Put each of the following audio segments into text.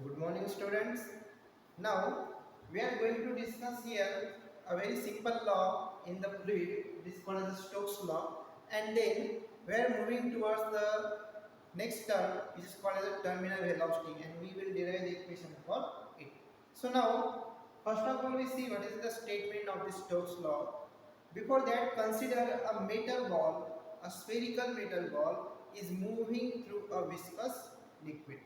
Good morning, students. Now we are going to discuss here a very simple law in the fluid. This is called as the Stokes law, and then we are moving towards the next term, which is called as the terminal velocity, and we will derive the equation for it. So now, first of all, we see what is the statement of the Stokes law. Before that, consider a metal ball, a spherical metal ball, is moving through a viscous liquid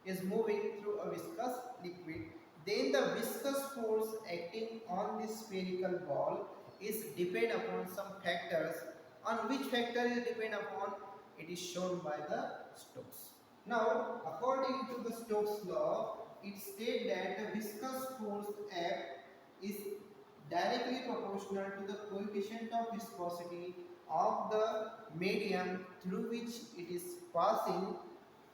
is moving through a viscous liquid, then the viscous force acting on this spherical ball is depend upon some factors. On which factor is depend upon? It is shown by the Stokes. Now, according to the Stokes law, it states that the viscous force F is directly proportional to the coefficient of viscosity of the medium through which it is passing.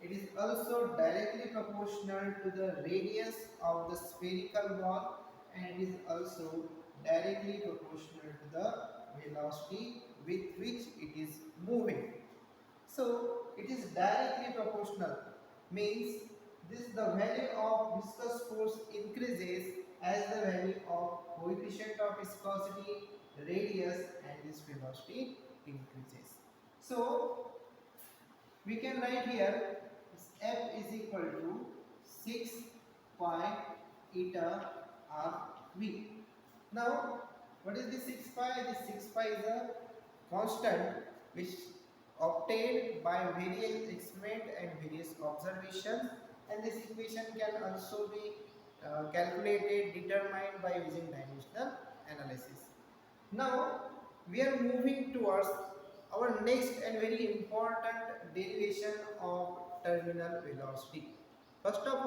It is also directly proportional to the radius of the spherical ball, and it is also directly proportional to the velocity with which it is moving. So it is directly proportional, means this the value of viscous force increases as the value of coefficient of viscosity, radius, and this velocity increases. So we can write here F is equal to 6 pi eta r v. Now, what is this 6 pi? This 6 pi is a constant which obtained by various experiment and various observations, and this equation can also be calculated, determined by using dimensional analysis. Now we are moving towards our next and very important derivation of terminal velocity. First of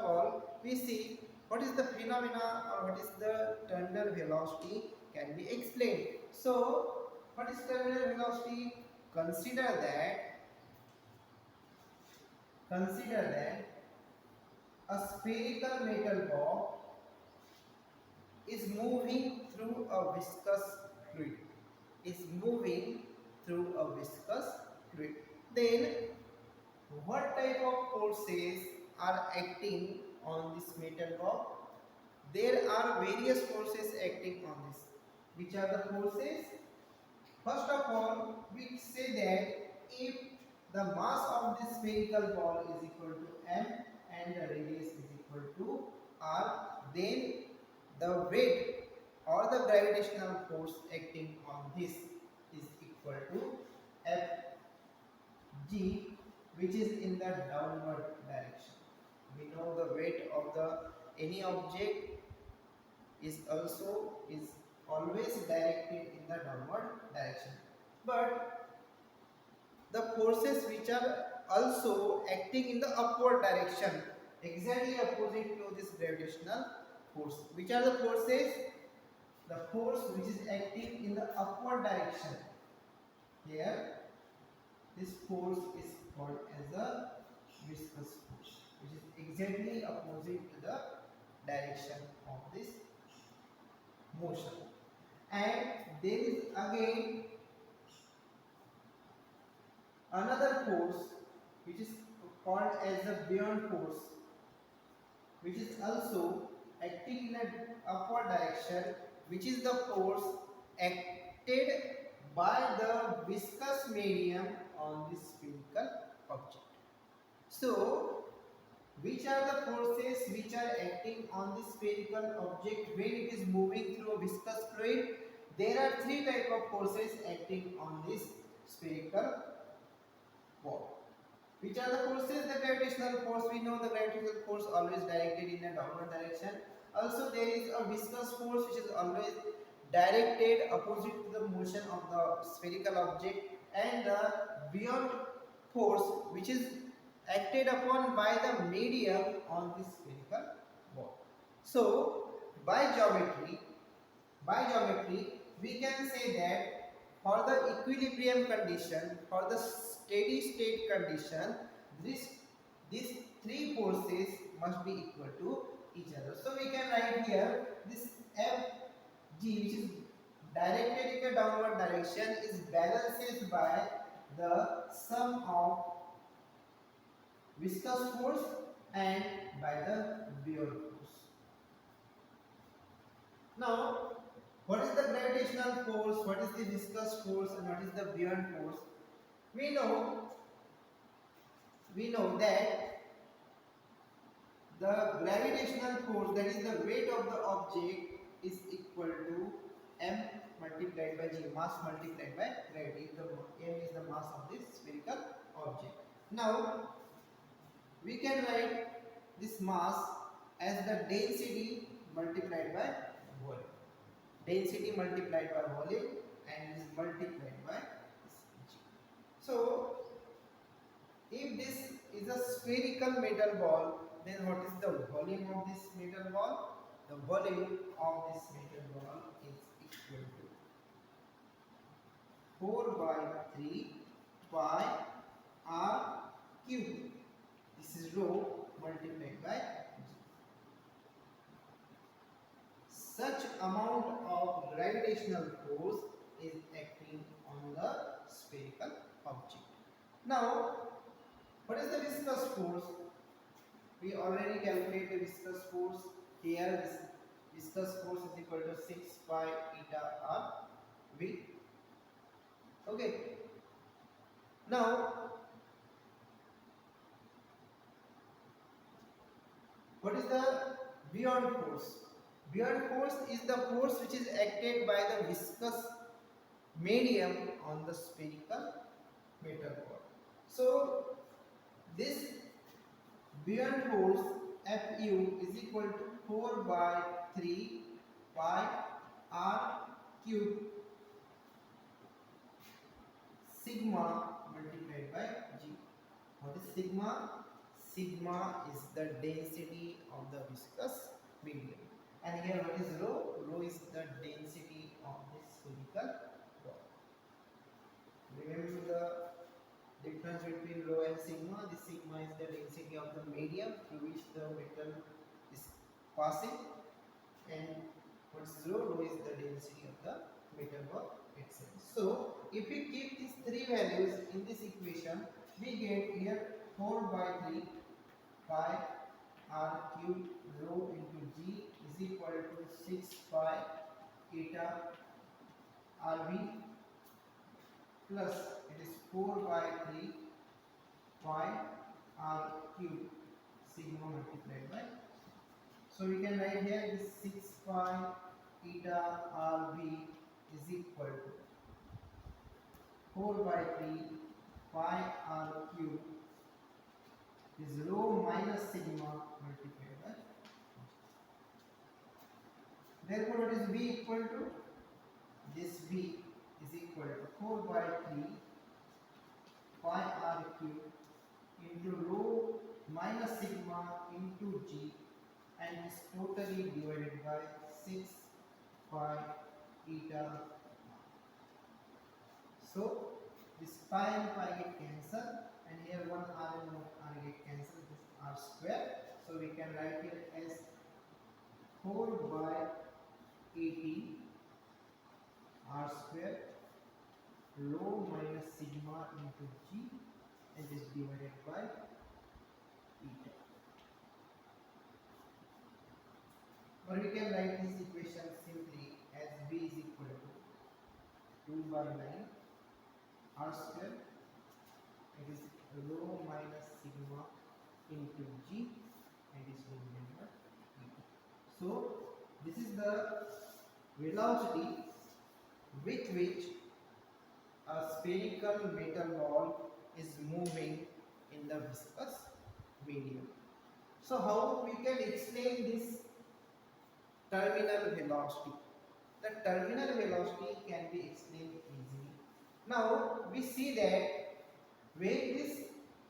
all, we see what is the phenomena or what is the terminal velocity can be explained. So, what is terminal velocity? Consider that consider that a spherical metal ball is moving through a viscous fluid. Is moving through a viscous fluid. Then, what type of forces are acting on this metal ball? There are various forces acting on this. Which are the forces? First of all, we say that if the mass of this spherical ball is equal to m and the radius is equal to r, then the weight or the gravitational force acting on this is equal to Fg, which is in the downward direction. We know the weight of the any object is always directed in the downward direction. But the forces which are also acting in the upward direction, exactly opposite to this gravitational force. Which are the forces? The force which is acting in the upward direction. Here, this force is called as the viscous force, which is exactly opposite to the direction of this motion. And there is again another force which is called as the Beyond force, which is also acting in an upward direction, which is the force acted by the viscous medium on this spherical object. So, which are the forces which are acting on this spherical object when it is moving through a viscous fluid? There are three types of forces acting on this spherical ball. Which are the forces? The gravitational force. We know the gravitational force always directed in a downward direction. Also, there is a viscous force which is always directed opposite to the motion of the spherical object, and the Beyond force which is acted upon by the medium on this spherical ball. So, by geometry, we can say that for the equilibrium condition, for the steady state condition, this these three forces must be equal to each other. So we can write here this Fg, which is directed in a downward direction, is balanced by the sum of viscous force and by the Buoyant force. Now, what is the gravitational force, what is the viscous force, and what is the Buoyant force? We know we know that the gravitational force, that is the weight of the object, is equal to m multiplied by g, mass multiplied by gravity. The m is the mass of this spherical object. Now we can write this mass as the density multiplied by volume. Density multiplied by volume and is multiplied by g. So if this is a spherical metal ball, then what is the volume of this metal ball? The volume of this metal ball is equal to 4 by 3 pi r cube. This is rho multiplied by g. Such amount of gravitational force is acting on the spherical object. Now, what is the viscous force? We already calculated the viscous force. Here, this viscous force is equal to 6 pi eta r v. Okay. Now, what is the Buoyant force? Buoyant force is the force which is acted by the viscous medium on the spherical metal ball. So, this Buoyant force Fu is equal to 4 by 3 pi r cube sigma multiplied by g. What is sigma? Sigma is the density of the viscous medium. And here what is rho? Rho is the density of this spherical ball. Remember the difference between rho and sigma. The sigma is the density of the medium through which the metal is passing, and what is rho? Rho is the density of the metal ball itself. So if we keep these three values in this equation, we get here 4 by 3 pi r cube rho into g is equal to 6 pi eta rv plus it is 4 by 3 pi r cube sigma multiplied by. So we can write here this 6 pi eta rv is equal to 4 by 3 pi r cube is rho minus sigma multiplied by. Therefore, what is V equal to? This V is equal to 4 by 3 pi r cube into rho minus sigma into g, and is totally divided by 6 pi eta. So this pi and pi get cancelled, and here one r and one r get cancelled. This r square. So we can write it as 4 by 18 r square rho minus sigma into g, and is divided by eta. Or we can write this equation simply as v is equal to 2 by 9 r square, it is rho minus sigma into g, and is divided by eta. So this is the velocity with which a spherical metal ball is moving in the viscous medium. So how we can explain this terminal velocity? The terminal velocity can be explained easily. Now we see that when this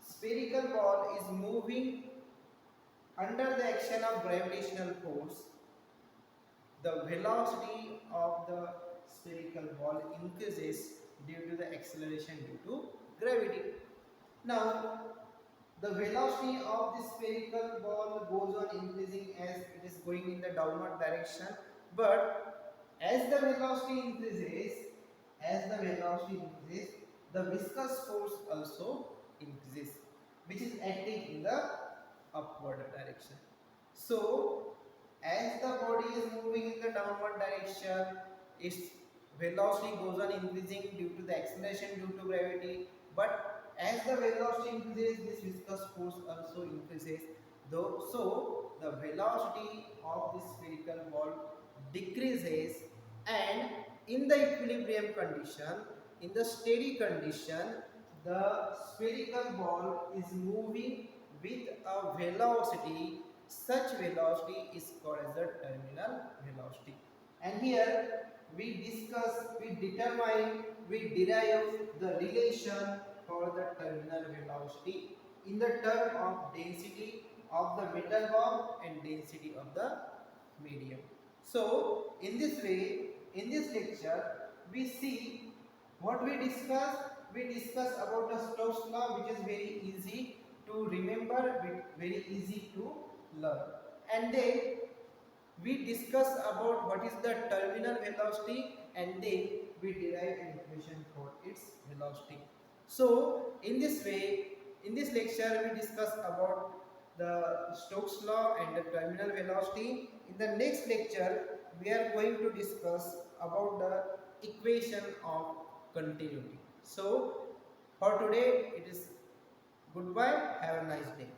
spherical ball is moving under the action of gravitational force, the velocity of the spherical ball increases due to the acceleration due to gravity. Now, the velocity of the spherical ball goes on increasing as it is going in the downward direction, but as the velocity increases, the viscous force also increases, which is acting in the upward direction. So as the body is moving in the downward direction, its velocity goes on increasing due to the acceleration due to gravity. But as the velocity increases, this viscous force also increases. Though, so the velocity of this spherical ball decreases, and in the equilibrium condition, in the steady condition, the spherical ball is moving with a velocity. Such velocity is called as the terminal velocity. And here we determine, we derive the relation for the terminal velocity in the term of density of the metal ball and density of the medium. So in this way, in this lecture, we see what we discuss. We discuss about the Stokes law, which is very easy to remember, very easy to learn. And then we discuss about what is the terminal velocity, and then we derive an equation for its velocity. So in this way, in this lecture, we discuss about the Stokes law and the terminal velocity. In the next lecture, we are going to discuss about the equation of continuity. So for today, it is goodbye. Have a nice day.